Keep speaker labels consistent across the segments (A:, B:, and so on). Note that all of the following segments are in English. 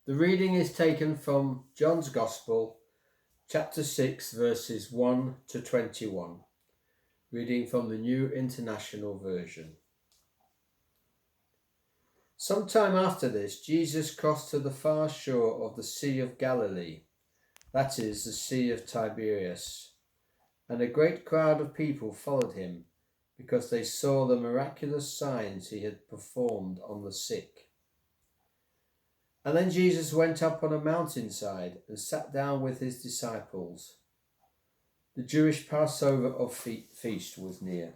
A: The reading is taken from John's Gospel, chapter 6, verses 1 to 21, reading from the New International Version. Sometime after this, Jesus crossed to the far shore of the Sea of Galilee, that is, the Sea of Tiberias, and a great crowd of people followed him because they saw the miraculous signs he had performed on the sick. And then Jesus went up on a mountainside and sat down with his disciples. The Jewish Passover feast was near.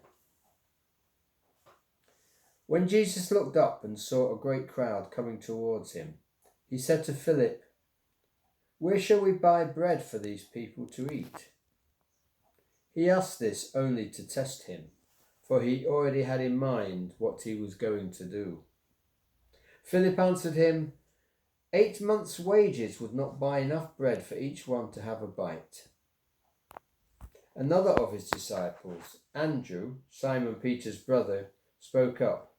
A: When Jesus looked up and saw a great crowd coming towards him, he said to Philip, "Where shall we buy bread for these people to eat?" He asked this only to test him, for he already had in mind what he was going to do. Philip answered him, 8 months' wages would not buy enough bread for each one to have a bite. Another of his disciples, Andrew, Simon Peter's brother, spoke up.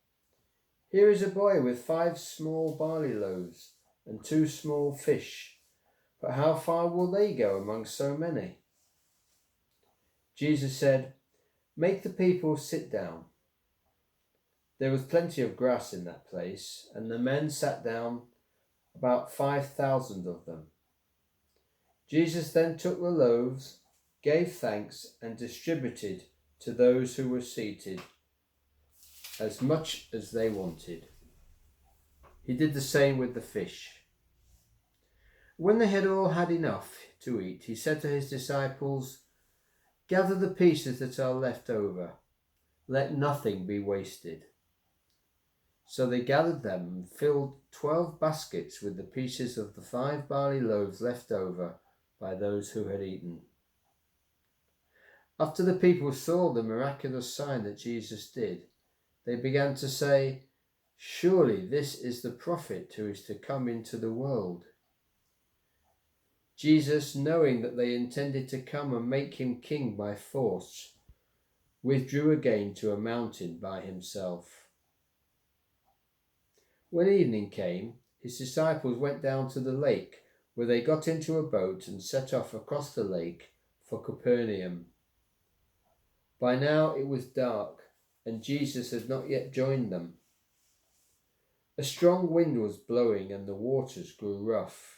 A: "Here is a boy with 5 small barley loaves and 2 small fish, but how far will they go among so many?" Jesus said, "Make the people sit down." There was plenty of grass in that place, and the men sat down, about 5,000 of them. Jesus then took the loaves, gave thanks, and distributed to those who were seated as much as they wanted. He did the same with the fish. When they had all had enough to eat, he said to his disciples, "Gather the pieces that are left over. Let nothing be wasted." So they gathered them and filled 12 baskets with the pieces of the 5 barley loaves left over by those who had eaten. After the people saw the miraculous sign that Jesus did, they began to say, "Surely this is the prophet who is to come into the world." Jesus, knowing that they intended to come and make him king by force, withdrew again to a mountain by himself. When evening came, his disciples went down to the lake, where they got into a boat and set off across the lake for Capernaum. By now it was dark, and Jesus had not yet joined them. A strong wind was blowing, and the waters grew rough.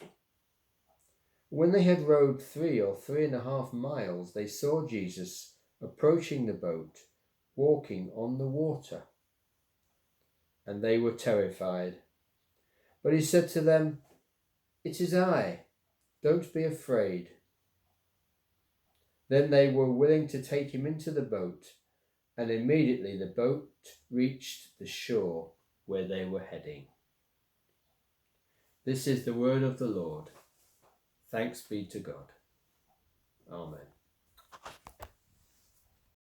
A: When they had rowed 3 or 3.5 miles, they saw Jesus approaching the boat, walking on the water. And they were terrified. But he said to them, "It is I, don't be afraid." Then they were willing to take him into the boat, and immediately the boat reached the shore where they were heading. This is the word of the Lord. Thanks be to God. Amen.